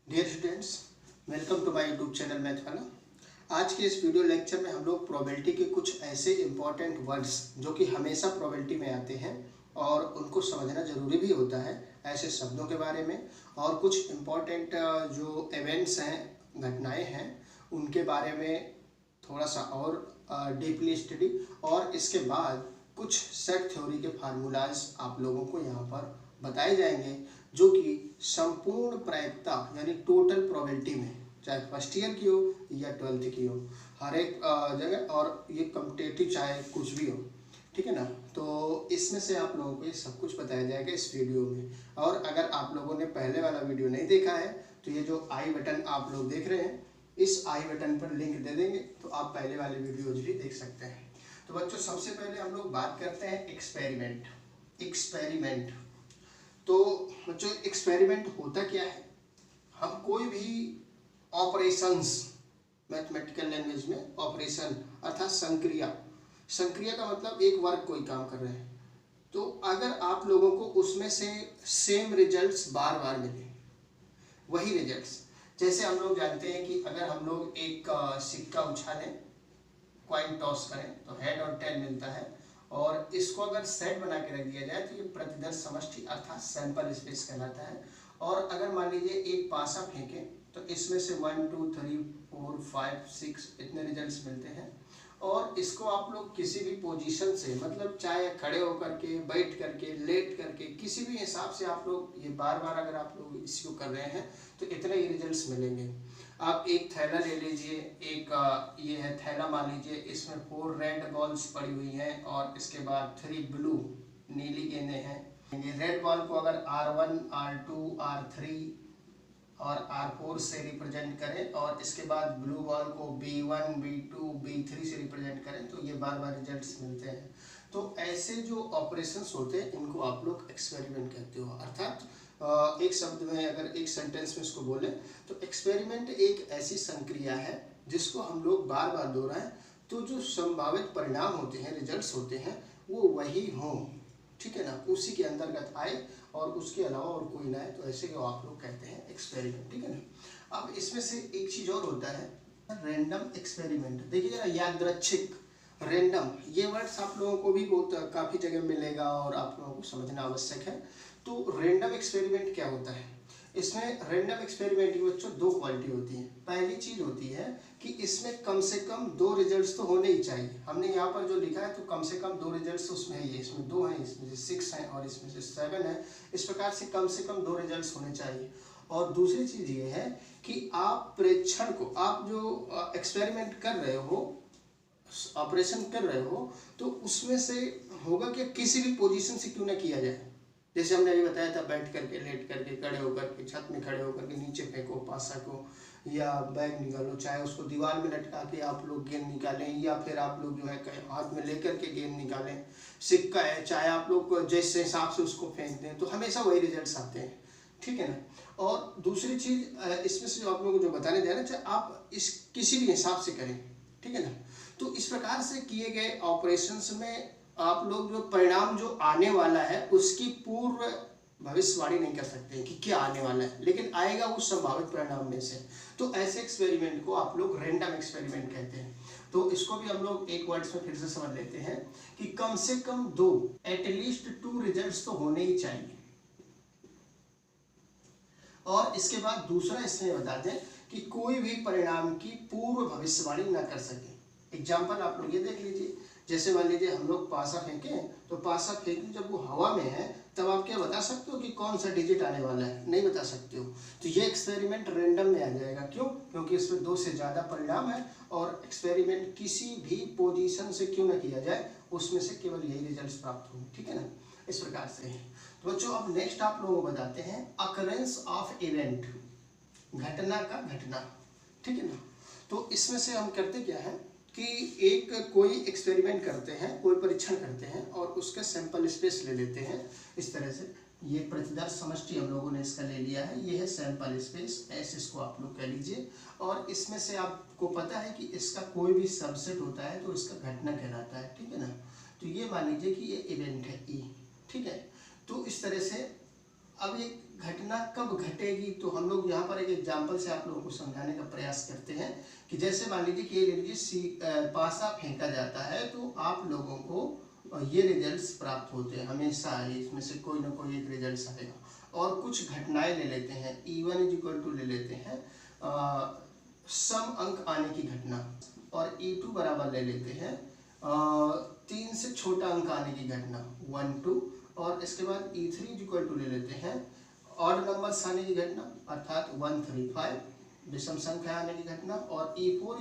Dear students, welcome to my YouTube channel math वाला। आज के इस वीडियो लेक्चर में हम लोग प्रोबेबिलिटी के कुछ ऐसे इंपॉर्टेंट वर्ड्स जो कि हमेशा प्रोबेबिलिटी में आते हैं और उनको समझना ज़रूरी भी होता है, ऐसे शब्दों के बारे में और कुछ इंपॉर्टेंट जो इवेंट्स हैं, घटनाएं हैं, उनके बारे में थोड़ा सा और डीपली स्टडी, और इसके बाद कुछ सेट थ्योरी के फार्मूलाज आप लोगों को यहाँ पर बताए जाएंगे जो कि संपूर्ण प्रायिकता यानी टोटल प्रोबेबिलिटी में, चाहे फर्स्ट ईयर की हो या 12th की हो, हर एक जगह, और ये कम्पिटेटिव चाहे कुछ भी हो, ठीक है ना। तो इसमें से आप लोगों को ये सब कुछ बताया जाएगा इस वीडियो में। और अगर आप लोगों ने पहले वाला वीडियो नहीं देखा है तो ये जो आई बटन आप लोग देख रहे हैं, इस आई बटन पर लिंक दे देंगे तो आप पहले वाले वीडियोज भी देख सकते हैं। तो बच्चों, सबसे पहले हम लोग बात करते हैं एक्सपेरिमेंट। तो बच्चों, एक्सपेरिमेंट होता क्या है? हम कोई भी ऑपरेशंस, मैथमेटिकल लैंग्वेज में ऑपरेशन अर्थात संक्रिया का मतलब एक वर्क कोई काम कर रहे हैं, तो अगर आप लोगों को उसमें से सेम रिजल्ट्स बार बार मिले, वही रिजल्ट्स, जैसे हम लोग जानते हैं कि अगर हम लोग एक सिक्का उछालें, कॉइन टॉस करें तो हेड और टेल मिलता है, और इसको अगर सेट बना के रख दिया जाए तो ये प्रतिदर्श समष्टि अर्थात सैंपल स्पेस कहलाता है। और अगर मान लीजिए एक पासा फेंकें तो इसमें से 1 2 3 4 5 6 इतने रिजल्ट्स मिलते हैं, और इसको आप लोग किसी भी पोजीशन से, मतलब चाहे खड़े होकर के, बैठ करके, लेट करके, किसी भी हिसाब से आप लोग ये बार बार अगर आप लोग इसको कर रहे हैं तो इतने ही रिजल्ट्स मिलेंगे। आप एक थैला ले लीजिए, एक ये है थैला मान लीजिए, इसमें 4 रेड बॉल्स पड़ी हुई हैं और इसके बाद 3 ब्लू नीली गेंदें हैं। रेड बॉल को अगर R1 R2 R3 और R4 से रिप्रेजेंट करें और इसके बाद ब्लू बॉल को B1 B2 B3 से रिप्रेजेंट करें तो ये बार बार रिजल्ट्स मिलते हैं। तो ऐसे जो ऑपरेशंस होते हैं इनको आप लोग एक्सपेरिमेंट कहते हो। अर्थात एक शब्द में, अगर एक सेंटेंस में इसको बोले तो एक्सपेरिमेंट एक ऐसी संक्रिया है जिसको हम लोग बार बार दोहराएं तो जो संभावित परिणाम होते हैं, रिजल्ट्स होते हैं, वो वही हों, ठीक है ना, उसी के अंतर्गत आए और उसके अलावा और कोई ना आए, तो ऐसे को आप लोग कहते हैं एक्सपेरिमेंट, ठीक है ना। अब इसमें से एक चीज और होता है, रैंडम एक्सपेरिमेंट। देखिए जरा, यादृच्छिक, रैंडम, ये वर्ड्स आप लोगों को भी बहुत काफी जगह मिलेगा और आप लोगों को समझना आवश्यक है। तो रैंडम एक्सपेरिमेंट क्या होता है? इसमें रैंडम एक्सपेरिमेंट की बच्चों 2 क्वालिटी होती है। पहली चीज होती है कि इसमें कम से कम 2 रिजल्ट्स तो होने ही चाहिए। हमने यहाँ पर जो लिखा है तो कम से कम 2 रिजल्ट्स उसमें है, इसमें 2 हैं, इसमें से 6 हैं और इसमें से 7 है। इस प्रकार से कम 2 रिजल्ट्स होने चाहिए। और दूसरी चीज ये है कि आप प्रेक्षण को, आप जो एक्सपेरिमेंट कर रहे हो, ऑपरेशन कर रहे हो, तो उसमें से होगा कि किसी भी पोजीशन से क्यों ना किया जाए। जैसे हमने अभी बताया था, बैठ करके, लेट करके, खड़े होकर के, छत में खड़े होकर के नीचे फेंको पासा को, या बैग निकालो, चाहे उसको दीवार में लटका के आप लोग गेंद निकालें, या फिर आप लोग जो है हाथ में लेकर के गेंद निकालें। सिक्का है, चाहे आप लोग जैसे हिसाब से उसको फेंक दें, तो हमेशा वही रिजल्ट्स आते हैं, ठीक है ना। और दूसरी चीज इसमें से जो आप लोगों को जो बताने जा रहे हैं, चाहे आप इस किसी भी हिसाब से करें, ठीक है ना। तो इस प्रकार से किए गए ऑपरेशंस में आप लोग जो परिणाम जो आने वाला है उसकी पूर्व भविष्यवाणी नहीं कर सकते कि क्या आने वाला है, लेकिन आएगा उस संभावित परिणाम में से। तो ऐसे एक्सपेरिमेंट को आप लोग रैंडम एक्सपेरिमेंट कहते हैं। तो इसको भी हम लोग एक वर्ड्स में फिर से समझ लेते हैं कि कम से कम 2, एटलीस्ट 2 रिजल्ट्स तो होने ही चाहिए। और इसके बाद दूसरा इसमें बता दें कि कोई भी परिणाम की पूर्व भविष्यवाणी न कर सके। एग्जाम्पल आप लोग ये देख लीजिए, जैसे मान लीजिए हम लोग पासा फेंकें, तो पासा फेंकने जब वो हवा में है तब आप क्या बता सकते हो कि कौन सा डिजिट आने वाला है? नहीं बता सकते हो। तो ये एक्सपेरिमेंट रैंडम में आ जाएगा। क्यों? क्योंकि इसमें 2 से ज़्यादा परिणाम है और एक्सपेरिमेंट किसी भी पोजीशन से क्यों ना किया जाए, उसमें से केवल यही रिजल्ट प्राप्त होंगे, ठीक है ना। इस प्रकार से। तो बच्चों, अब नेक्स्ट आप लोगों को बताते हैं अकरेंस ऑफ इवेंट, घटना का घटना, ठीक है ना। तो इसमें से हम करते क्या है कि एक कोई एक्सपेरिमेंट करते हैं, कोई परीक्षण करते हैं और उसका सैंपल स्पेस ले लेते हैं। इस तरह से ये प्रतिदर्श समष्टि हम लोगों ने इसका ले लिया है, ये है सैंपल स्पेस, ऐसे इसको आप लोग कह लीजिए। और इसमें से आपको पता है कि इसका कोई भी सबसेट होता है तो इसका घटना कहलाता है, ठीक है ना। तो ये मान लीजिए कि ये इवेंट है ई, ठीक है। तो इस तरह से अब ये घटना कब घटेगी, तो हम लोग यहाँ पर एक एग्जांपल से आप लोगों को समझाने का प्रयास करते हैं कि जैसे मान लीजिए कि ये ले लीजिए पासा फेंका जाता है, तो आप लोगों को ये रिजल्ट्स प्राप्त होते हैं हमेशा, इसमें से कोई ना कोई एक रिजल्ट आएगा। और कुछ घटनाएं ले लेते हैं, E1 = ले लेते हैं सम अंक आने की घटना, और E2 बराबर ले लेते हैं 3 से छोटा अंक आने की घटना 1 2, और इसके बाद E3 = ले लेते हैं ऑड नंबर्स आने की घटना अर्थात 1 3 5 विषम संख्या आने की घटना, और E4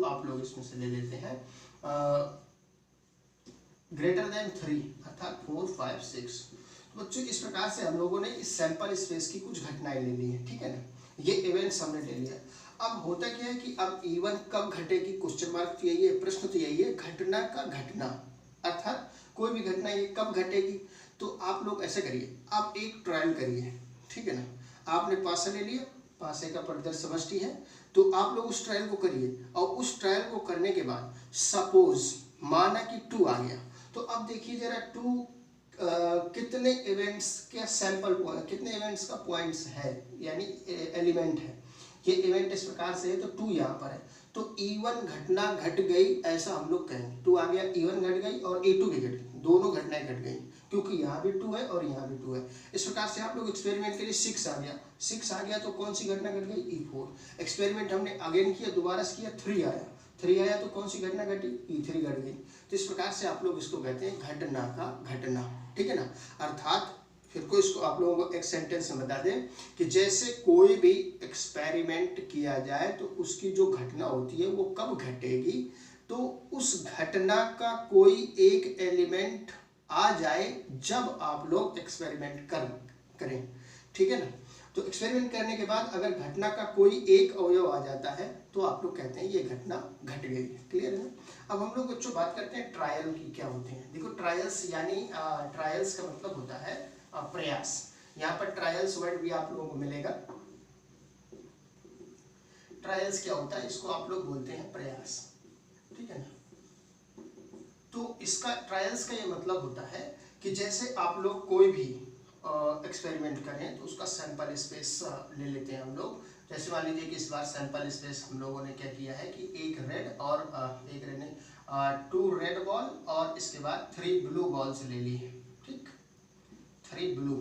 = आप लोग इसमें से ले लेते हैं >3 अर्थात 4 5 6। तो बच्चों इस प्रकार से हम लोगों ने इस सैंपल स्पेस की कुछ घटनाएं ले ली है, ठीक है ना, ये इवेंट्स हमने ले लिया। अब होता क्या है कि अब E1 कब घटेगी, क्वेश्चन मार्क तो यही है, प्रश्न तो यही है, घटना का घटना अर्थात कोई भी घटना ये कब घटेगी। तो आप लोग ऐसे करिए, आप एक ट्रायल करिए, ठीक है ना, आपने पासा ले लिया, पासे का परिदृश्य समष्टि है, तो आप लोग उस ट्रायल को करिए, और उस ट्रायल को करने के बाद सपोज माना कि 2 आ गया, तो अब देखिए जरा 2 कितने इवेंट्स के सैंपल पॉइंट, कितने इवेंट्स का पॉइंट्स है यानी एलिमेंट है। ये इवेंट इस प्रकार से है, तो 2 यहाँ पर है, तो E1 घटना घट गई ऐसा हम लोग कहेंगे। 2 आ गया, E1 घट गई और E2 भी घट गई, दोनों घटनाएं घट गई, क्योंकि यहाँ भी 2 है और यहाँ भी 2 है। इस प्रकार से आप लोग एक्सपेरिमेंट के लिए 6 आ गया, 6 आ गया तो कौन सी घटना घट गई, E4। एक्सपेरिमेंट हमने अगेन किया, दोबारा से किया, 3 आया तो कौन सी घटना घटी, E3 घट गई। तो इस प्रकार से आप लोग इसको कहते हैं घटना का घटना, ठीक है ना। अर्थात फिर को इसको आप लोगों को एक सेंटेंस में बता दें कि जैसे कोई भी एक्सपेरिमेंट किया जाए तो उसकी जो घटना होती है वो कब घटेगी, तो उस घटना का कोई एक एलिमेंट आ जाए जब आप लोग एक्सपेरिमेंट करें, ठीक है ना। तो एक्सपेरिमेंट करने के बाद अगर घटना का कोई एक अवयव आ जाता है तो आप लोग कहते हैं ये घटना घट गई। क्लियर है ना। अब हम लोग बच्चों बात करते हैं ट्रायल की क्या होते हैं। देखो ट्रायल्स यानी ट्रायल्स का मतलब होता है प्रयास। यहाँ पर ट्रायल्स वर्ड भी आप लोगों को मिलेगा। ट्रायल्स क्या होता है, इसको आप लोग बोलते हैं प्रयास, ठीक है ना। तो इसका ट्रायल्स का ये मतलब होता है कि जैसे आप लोग कोई भी एक्सपेरिमेंट करें तो उसका सैंपल स्पेस ले लेते हैं हम लोग। जैसे मान लीजिए कि इस बार सैंपल स्पेस हम लोगों ने क्या किया है कि एक रेड और एक रेड नहीं 2 रेड बॉल और इसके बाद 3 ब्लू बॉल्स ले ली है, ठीक, 3 ब्लू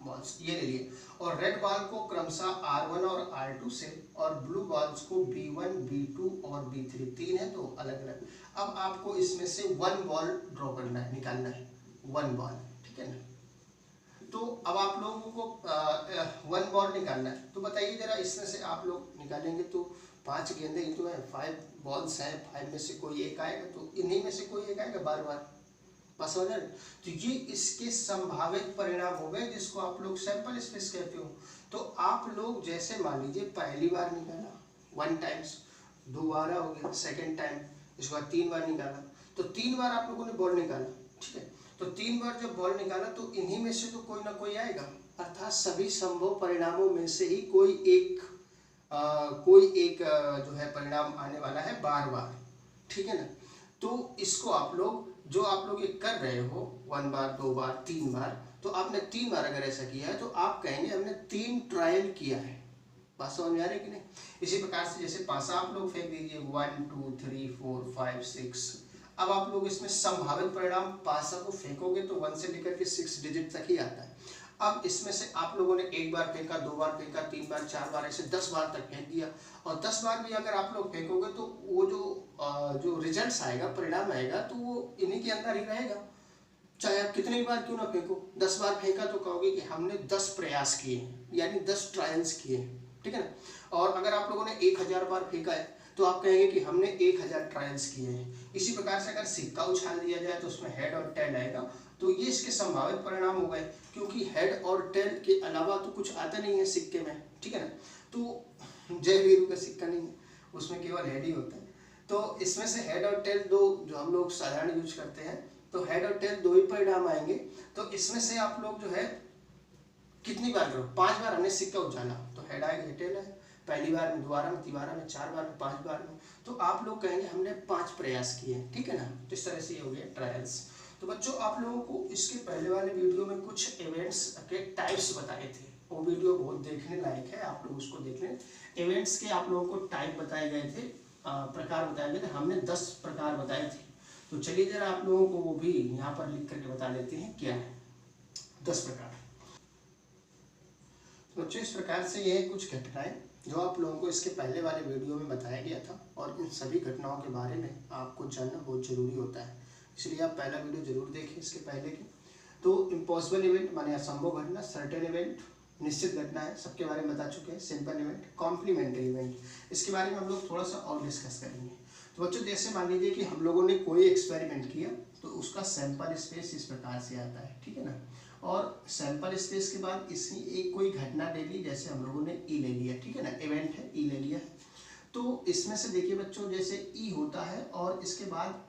बॉल्स ये ले लिए, और रेड बॉल को क्रमशः R1 और R2 से और ब्लू बॉल्स को B1 B2 और B3 3 है तो अलग अलग। अब आपको इसमें से 1 बॉल ड्रॉ करना है, निकालना है 1 बॉल, ठीक है ना। तो अब आप लोगों को 1 बॉल निकालना है, तो बताइए जरा इसमें से आप लोग निकालेंगे तो 5 गेंदे ही तो है, 5 बॉल्स हैं, 5 में से कोई एक आएगा, तो इन्हीं में से कोई एक आएगा बार बार, बस हो जाए। तो ये इसके संभावित परिणाम हो गए जिसको आप लोग सैंपल स्पेस कहते हो। तो आप लोग जैसे मान लीजिए पहली बार निकाला 1 टाइम्स, दोबारा हो गया सेकेंड टाइम, इसके बाद 3 बार निकाला, तो 3 बार आप लोगों ने बॉल निकाला, ठीक है। तो 3 बार जब बॉल निकाला तो इन्हीं में से तो कोई ना कोई आएगा, अर्थात सभी संभव परिणामों में से ही कोई एक जो है परिणाम आने वाला है बार बार, ठीक है ना। तो इसको आप लोग जो आप लोग ये कर रहे हो 1 बार 2 बार 3 बार, तो आपने 3 बार अगर ऐसा किया है तो आप कहेंगे हमने 3 ट्रायल किया है। बात समझ में आ रही है कि नहीं। इसी प्रकार से जैसे पासा आप लोग फेंक दीजिए 1 2 3 4 5 6। अब आप लोग इसमें संभावित परिणाम पासा को फेंकोगे तो 1 से लेकर के 6 डिजिट तक ही आता है। अब इसमें से आप लोगों ने 1 बार फेंका, 2 बार फेंका, 3 बार 4 बार ऐसे 10 बार तक फेंक दिया, और 10 बार भी अगर आप लोग फेंकोगे तो वो जो रिजल्ट्स आएगा, परिणाम आएगा, तो वो इन्हीं के अंदर ही रहेगा, चाहे आप कितनी बार क्यों ना फेंको। 10 बार फेंका तो कहोगे कि हमने 10 प्रयास किए, यानी 10 ट्रायल्स किए, ठीक है ना। और अगर आप लोगों ने 1000 बार फेंका है तो आप कहेंगे कि हमने 1000 ट्रायल्स किए हैं। इसी प्रकार से अगर सिक्का उछाल दिया जाए तो उसमें हेड और टेल आएगा, तो ये इसके संभावित परिणाम हो गए, क्योंकि हेड और टेल के अलावा तो कुछ आता नहीं है सिक्के में, ठीक है ना। तो जय वीरू का सिक्का नहीं है, उसमें केवल हेड ही होता है। तो इसमें से हेड और टेल दो जो हम लोग साधारण यूज करते हैं, तो हेड और टेल 2 ही परिणाम आएंगे। तो इसमें से आप लोग जो है कितनी बार करो, 5 बार हमने सिक्का उछाला तो हेड आएगा, टेल है, पहली बार में, दोबारा में, तीबारा में, 4 बार में, 5 बार में, तो आप लोग कहेंगे हमने 5 प्रयास किए, ठीक है ना। तो इस तरह से ये हो गया ट्रायल्स। तो बच्चों आप लोगों को इसके पहले वाले वीडियो में कुछ इवेंट्स के टाइप्स बताए थे, वो वीडियो बहुत देखने लायक है, आप लोग उसको देख लें। इवेंट्स के आप लोगों को टाइप बताए गए थे, प्रकार बताए गए थे, हमने 10 प्रकार बताए थे। तो चलिए जरा आप लोगों को वो भी यहाँ पर लिख करके बता देते हैं क्या है 10 प्रकार। तो बच्चों इस प्रकार से ये कुछ घटनाएं जो आप लोगों को इसके पहले वाले वीडियो में बताया गया था, और इन सभी घटनाओं के बारे में आपको जानना बहुत जरूरी होता है, इसलिए आप पहला वीडियो जरूर देखें इसके पहले के। तो इम्पॉसिबल इवेंट माने असंभव घटना, सर्टेन इवेंट निश्चित घटना है, सबके बारे में बता चुके हैं, सिंपल इवेंट, कॉम्प्लीमेंट्री इवेंट, इसके बारे में हम लोग थोड़ा सा और डिस्कस करेंगे। तो बच्चों जैसे मान लीजिए कि हम लोगों ने कोई एक्सपेरिमेंट किया, तो उसका सैंपल स्पेस इस प्रकार से आता है, ठीक है ना। और सैंपल स्पेस के बाद इसकी एक कोई घटना ले ली, जैसे हम लोगों ने ई ले लिया, ठीक है ना, इवेंट है, ई ले लिया है। तो इसमें से देखिए बच्चों जैसे ई होता है और इसके बाद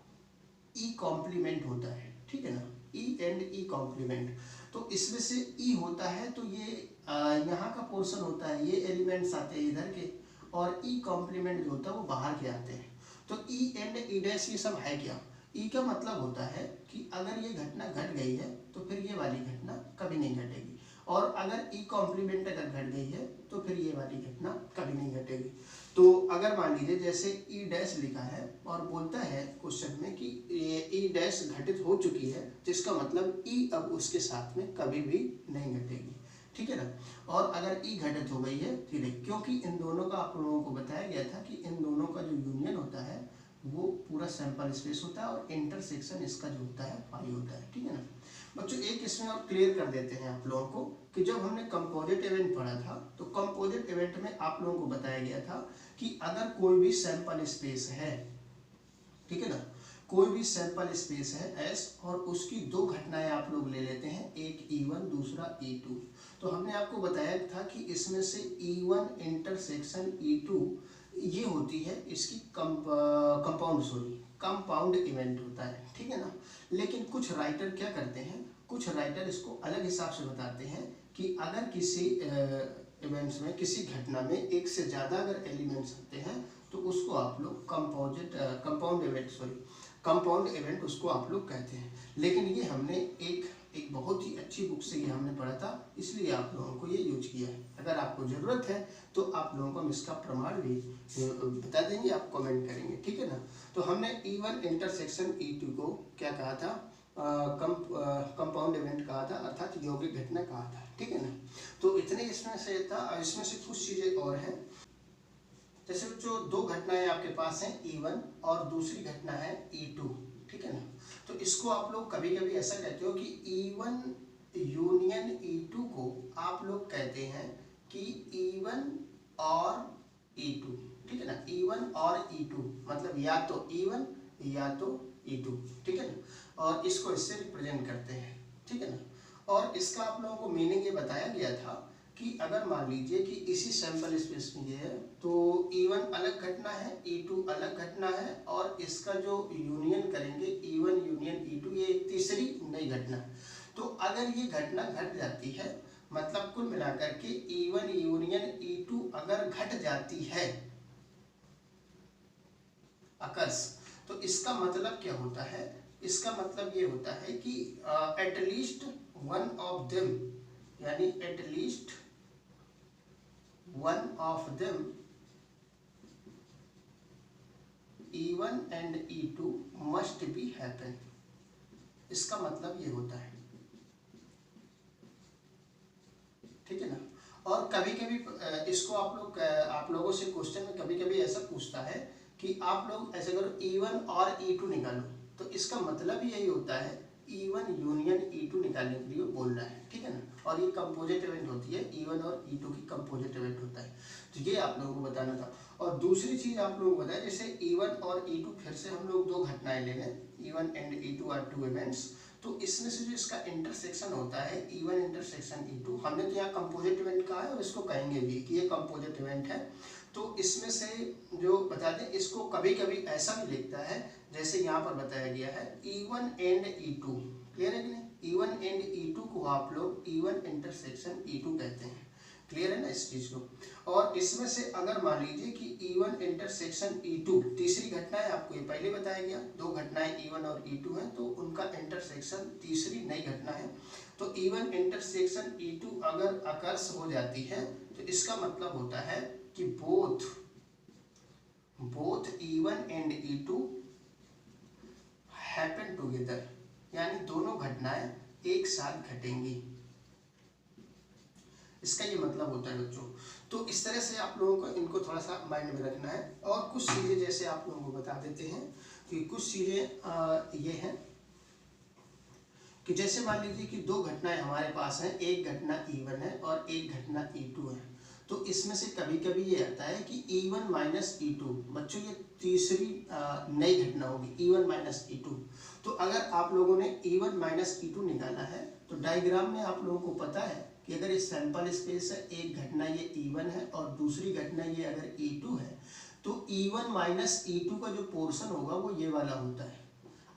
ई कॉम्प्लीमेंट होता है, ठीक है ना, ई एंड ई कॉम्प्लीमेंट। तो इसमें से ई होता है तो ये यहाँ का पोर्शन होता है, ये एलिमेंट्स आते हैं इधर के, और ई कॉम्प्लीमेंट जो होता है वो बाहर के आते हैं। तो ई एंड ई डैश ये सब है क्या? ई का मतलब होता है कि अगर ये घटना घट गई है तो फिर ये वाली घटना कभी नहीं घटेगी, और अगर ई कॉम्प्लीमेंट अगर घट गई है तो फिर ये वाली घटना कभी नहीं घटेगी। तो अगर मान लीजिए जैसे ई डैश लिखा है और बोलता है क्वेश्चन में कि ये ई डैश घटित हो चुकी है, जिसका मतलब ई अब उसके साथ में कभी भी नहीं घटेगी, ठीक है ना। और अगर ई घटित हो गई है, ठीक है, क्योंकि इन दोनों का आप लोगों को बताया गया था कि इन दोनों का जो यूनियन होता है वो पूरा सैंपल स्पेस होता है, और इंटरसेक्शन इसका जो होता है पाई होता है, ठीक है ना। बच्चों एक इसमें और क्लियर कर देते हैं आप लोगों को कि जब हमने कंपोजिट इवेंट पढ़ा था, तो कंपोजिट इवेंट में आप लोगों को बताया गया था कि अगर कोई भी सैंपल स्पेस है, ठीक है ना, कोई भी सैंपल स्पेस है एस, और उसकी दो घटनाएं आप लोग ले लेते हैं, एक E1 दूसरा E2। तो हमने आपको बताया था कि इसमें से E1 इंटरसेक्शन E2 ये होती है इसकी कंपाउंड इवेंट होता है, ठीक है ना। लेकिन कुछ राइटर क्या करते हैं, कुछ राइटर इसको अलग हिसाब से बताते हैं कि अगर किसी इवेंट्स में, किसी घटना में एक से ज़्यादा अगर एलिमेंट्स आते हैं तो उसको आप लोग कंपाउंड इवेंट उसको आप लोग कहते हैं। लेकिन ये हमने एक बहुत ही अच्छी बुक से ये हमने पढ़ा था, इसलिए आप लोगों को ये यूज किया है। अगर आपको ज़रूरत है तो आप लोगों को हम इसका प्रमाण भी बता देंगे, आप कमेंट करेंगे, ठीक है ना। तो हमने E1 इंटरसेक्शन E2 को क्या कहा था, कंपाउंड इवेंट कहा था, अर्थात यौगिक घटना कहा था, ठीक है ना। तो इतने इसमें से था, इसमें से कुछ चीज़ें और हैं। जैसे जो दो घटनाएं आपके पास हैं E1 और दूसरी घटना है E2, ठीक है ना। तो इसको आप लोग कभी कभी ऐसा कहते हो कि E1 यूनियन E2 को आप लोग कहते हैं कि E1 और E2, ठीक है ना, E1 और E2 मतलब या तो E1 या तो E2, ठीक है ना, और इसको इससे रिप्रेजेंट करते हैं, ठीक है ना। और इसका आप लोगों को मीनिंग ये बताया गया था कि अगर मान लीजिए कि इसी सैंपल स्पेस में ये है, तो E1 अलग घटना है, E2 अलग घटना है, और इसका जो यूनियन करेंगे E1 यूनियन E2, ये एक तीसरी नई घटना। तो अगर ये घटना घट जाती है, मतलब कुल मिलाकर के E1 यूनियन E2 अगर घट जाती है अकर्स, तो इसका मतलब क्या होता है, इसका मतलब ये होता है कि एटलीस्ट वन ऑफ देम, यानी at least one of them E1 and E2 must be happen, इसका मतलब ये होता है, ठीक है ना। और कभी कभी इसको आप लोगों से क्वेश्चन में कभी कभी ऐसा पूछता है कि आप लोग ऐसे करो E1 और E2 निकालो, तो इसका मतलब यही होता है E1 यूनियन E2 निकालने के लिए बोल रहा है, ठीक है ना। और ये कंपोजिट इवेंट होती है, E1 और E2 की कंपोजिट इवेंट होता है। तो ये आप लोगों को बताना था। और दूसरी चीज आप लोगों को बताया, जैसे E1 और E2 फिर से हम लोग दो घटनाएं ले लें, E1 and E2 are to events. तो इसमें से जो इसका इंटरसेक्शन होता है E1 इंटरसेक्शन E2, हमने तो यहाँ कंपोजिट इवेंट कहा है और इसको कहेंगे भी कि ये कंपोजिट इवेंट है। तो इसमें से जो बताते हैं, इसको कभी कभी ऐसा भी लिखता है जैसे यहाँ पर बताया गया है E1 एंड E2, क्लियर है कि नहीं। E1 एंड E2 को आप लोग E1 इंटरसेक्शन E2 कहते हैं, क्लियर है ना इस चीज को। और इसमें से अगर मान लीजिए कि E1 इंटरसेक्शन E2 तीसरी घटना है, आपको ये पहले बताया गया, दो घटनाएं E1 और E2 हैं, तो उनका इंटरसेक्शन तीसरी नई घटना है। तो E1 इंटरसेक्शन E2 अगर अकर्स हो जाती है तो इसका मतलब होता है कि both E1 and E2 happen together, यानी दोनों घटनाएं एक साथ घटेंगी, इसका ये मतलब होता है बच्चों। तो इस तरह से आप लोगों को इनको थोड़ा सा माइंड में रखना है। और कुछ चीज़ें जैसे आप लोगों को बता देते हैं कि कुछ चीज़ें ये हैं कि जैसे मान लीजिए कि दो घटनाएं हमारे पास हैं, एक घटना E1 है और एक घटना E2 है। तो इसमें से कभी कभी ये आता है कि E1 माइनस E2, बच्चों ये तीसरी नई घटना होगी, E1 माइनस E2। तो अगर आप लोगों ने E1 माइनस E2 निकाला है तो डायग्राम में आप लोगों को पता है कि अगर ये सैंपल स्पेस है, एक घटना ये E1 है और दूसरी घटना ये अगर E2 है, तो E1 माइनस E2 का जो पोर्शन होगा वो ये वाला होता है,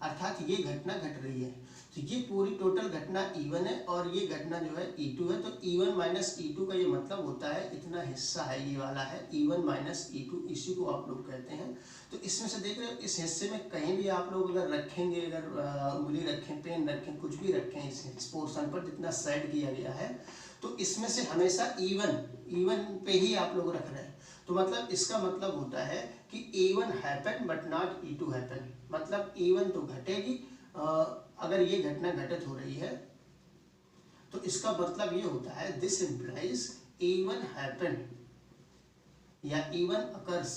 अर्थात ये घटना घट रही है। तो ये पूरी टोटल घटना E1 है और ये घटना जो है E2 है। तो E1 माइनस E2 का ये मतलब होता है इतना हिस्सा है, ये वाला है E1 माइनस E2, इसी को आप लोग कहते हैं। तो इसमें से देख रहे हो, इस हिस्से में कहीं भी आप लोग अगर रखेंगे, अगर उंगली रखें, पेन रखें, कुछ भी रखें इस पोर्शन पर जितना सेट किया गया है, तो इसमें से हमेशा E1 पे ही आप लोग रख रहे हैं। तो मतलब इसका मतलब होता है कि E1 happen but not E2 happen, मतलब E1 तो घटेगी, अगर ये घटना घटित हो रही है तो इसका मतलब ये होता है दिस इम्प्लाइज E1 हैपन या E1 occurs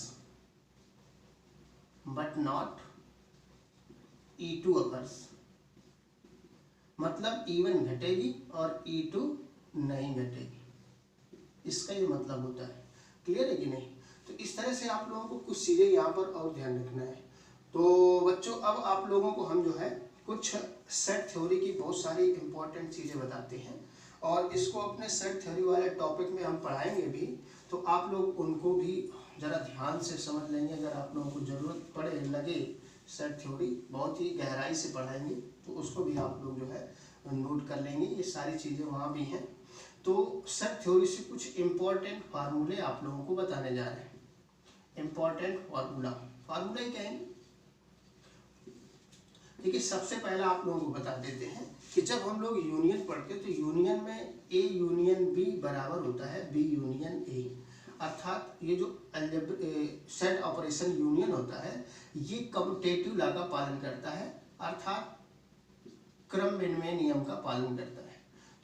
but not E2 occurs, मतलब E1 घटेगी और E2 नहीं घटेगी, इसका ये मतलब होता है। क्लियर है कि नहीं? तो इस तरह से आप लोगों को कुछ चीज़ें यहाँ पर और ध्यान रखना है। तो बच्चों अब आप लोगों को हम जो है कुछ सेट थ्योरी की बहुत सारी इंपॉर्टेंट चीज़ें बताते हैं और इसको अपने सेट थ्योरी वाले टॉपिक में हम पढ़ाएंगे भी, तो आप लोग उनको भी ज़रा ध्यान से समझ लेंगे। अगर आप लोगों को ज़रूरत पड़े लगे सेट थ्योरी बहुत ही गहराई से पढ़ाएंगे तो उसको भी आप लोग जो है नोट कर लेंगे, ये सारी चीज़ें वहाँ भी हैं। तो सेट थ्योरी से कुछ इम्पोर्टेंट फार्मूले आप लोगों को बताने जा रहे हैं। इम्पोर्टेंट फार्मूला क्या है? देखिए सबसे पहला आप लोगों को बता देते हैं कि जब हम लोग यूनियन पढ़ते हैं तो यूनियन में A यूनियन B बराबर होता है B यूनियन A, अर्थात ये जो सेट ऑपरेशन यूनियन होता है ये कम्यूटेटिव लॉ का पालन करता है, अर्थात क्रम विनिमय नियम का पालन करता है।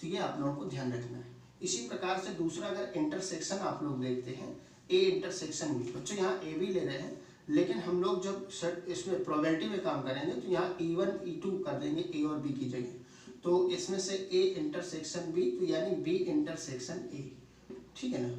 तो ये आप लोगों को ध्यान रखना है। इसी प्रकार से दूसरा अगर इंटरसेक्शन आप लोग देखते हैं A इंटरसेक्शन B, बच्चों यहाँ A भी ले रहे हैं लेकिन हम लोग जब सेट इसमें प्रोबेबिलिटी में काम करेंगे तो यहाँ E1 E2 कर देंगे A और B की जगह। तो इसमें से A इंटरसेक्शन B, तो यानी B इंटरसेक्शन A, ठीक है ना?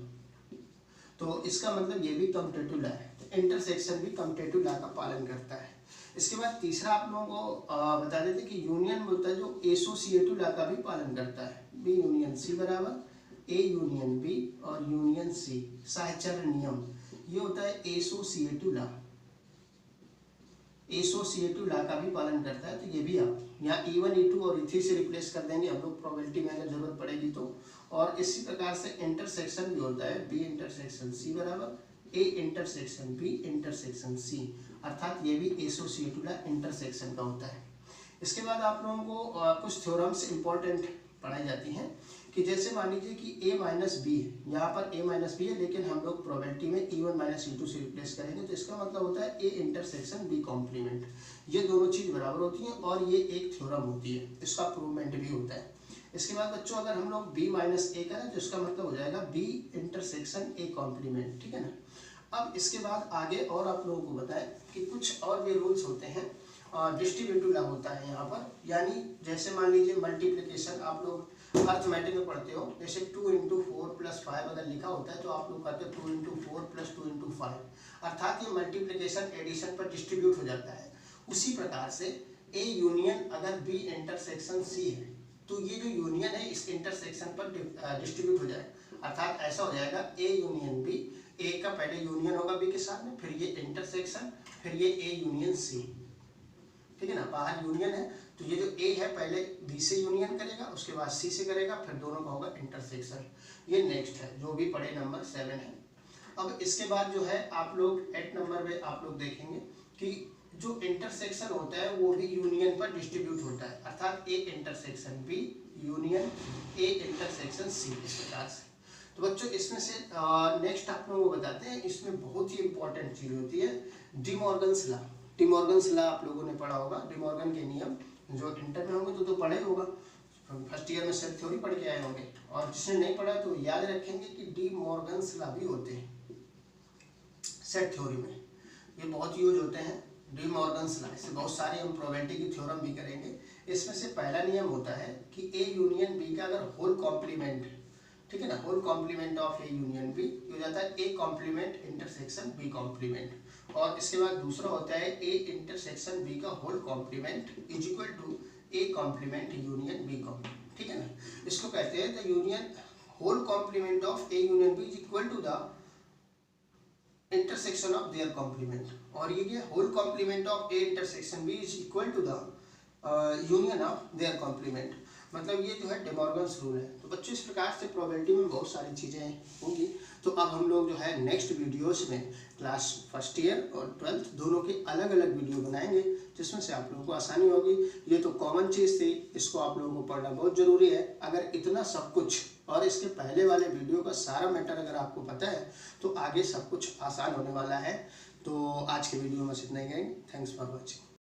तो इसका मतलब ये भी कम्यूटेटिव लॉ है, तो इंटरसेक्शन भी कम्यूटेटिव लॉ का पालन करता है। इसके बाद तीसरा आप लोगों को बता देते कि यूनियन में होता है जो एसोसिएटिव लॉ का भी पालन करता है। B यूनियन C बराबर A यूनियन B और यूनियन C, साहचर्य नियम, ये होता है एसोसिएटिव लॉ। एसोसिएटिव लॉ का भी पालन करता है। तो ये भी आप यहाँ E1 E2 और E3 से रिप्लेस कर देंगे हम लोग प्रोबेबिलिटी में अगर जरूरत पड़ेगी तो। और इसी प्रकार से इंटरसेक्शन भी होता है B इंटरसेक्शन C बराबर A intersection B intersection C, अर्थात ये भी एसोसिएटिव लॉ इंटरसेक्शन का होता है। इसके बाद आप लोगों को कुछ थ्योरम्स इंपॉर्टेंट पढ़ाई जाती हैं कि जैसे मान लीजिए कि A माइनस बी है, यहाँ पर A माइनस बी है लेकिन हम लोग प्रोबेबिलिटी में E1 माइनस E2 से रिप्लेस करेंगे, तो इसका मतलब होता है A इंटरसेक्शन B कॉम्प्लीमेंट। ये दोनों चीज़ बराबर होती हैं और ये एक थ्योरम होती है, इसका प्रूवमेंट भी होता है। इसके बाद बच्चों अगर हम लोग B माइनस A करें तो इसका मतलब हो जाएगा B इंटरसेक्शन A कॉम्प्लीमेंट, ठीक है ना? अब इसके बाद आगे और आप लोगों को बताएं कि कुछ और भी रूल्स होते हैं, डिस्ट्रीब्यूटिव लॉ होता है यहाँ पर, यानी जैसे मान लीजिए मल्टीप्लिकेशन आप लोग अर्थमेटिक में पढ़ते हो, जैसे 2 × 4 + 5 अगर लिखा होता है तो आप लोग कहते हो 2 × 4 + 2 × 5, अर्थात ये मल्टीप्लिकेशन एडिशन पर डिस्ट्रीब्यूट हो जाता है। उसी प्रकार से A यूनियन अगर B इंटरसेक्शन C है तो ये जो यूनियन है इस इंटरसेक्शन पर डिस्ट्रीब्यूट हो जाए, अर्थात ऐसा हो जाएगा A यूनियन B, A का पहले यूनियन होगा B के साथ में, फिर ये इंटरसेक्शन, फिर ये A यूनियन C, ठीक है ना? बाहर यूनियन है तो ये जो ए है पहले बी से यूनियन करेगा, उसके बाद सी से करेगा, फिर दोनों का होगा इंटरसेक्शन। ये नेक्स्ट है जो भी पढ़े नंबर 7 है। अब इसके बाद जो है आप लोग 8 नंबर में आप लोग देखेंगे कि जो इंटरसेक्शन होता है वो भी यूनियन पर डिस्ट्रीब्यूट होता है, अर्थात A intersection B union A intersection C, इस प्रकार से। तो बच्चों इसमें से नेक्स्ट आप लोगों को बताते हैं, इसमें बहुत ही इंपॉर्टेंट चीज होती है D Morgan's law. D Morgan's law आप लोगों ने पढ़ा होगा, डी मॉर्गन के नियम जो इंटर में होंगे तो पढ़े होगा, फर्स्ट ईयर में सेट थ्योरी पढ़ के आए होंगे, और जिसने नहीं पढ़ा तो याद रखेंगे कि डी मॉर्गन्स लॉ भी होते हैं सेट थ्योरी में, ये बहुत यूज होते हैं डी मॉर्गन्स लॉ। इससे बहुत सारे हम प्रोबेबिलिटी की थ्योरम भी करेंगे। इसमें से पहला नियम होता है कि ए यूनियन बी का अगर होल कॉम्प्लीमेंट, ठीक है ना, whole complement of A union B हो जाता है A complement intersection B complement, और इसके बाद दूसरा होता है ए इंटरसेक्शन बी का whole complement is equal to A complement union B complement, ठीक है ना। इसको कहते हैं the union whole complement of A union B is equal to the intersection of their complement, और ये whole complement of A intersection B is equal to the union of their complement, मतलब ये जो है डे मॉर्गन्स रूल है। तो बच्चों इस प्रकार से प्रोबेबिलिटी में बहुत सारी चीज़ें होंगी। तो अब हम लोग जो है नेक्स्ट वीडियोस में क्लास फर्स्ट ईयर और 12th दोनों के अलग अलग वीडियो बनाएंगे, जिसमें से आप लोगों को आसानी होगी। ये तो कॉमन चीज़ थी, इसको आप लोगों को पढ़ना बहुत ज़रूरी है। अगर इतना सब कुछ और इसके पहले वाले वीडियो का सारा मैटर अगर आपको पता है तो आगे सब कुछ आसान होने वाला है। तो आज के वीडियो में इतना ही करेंगे। Thanks for watching.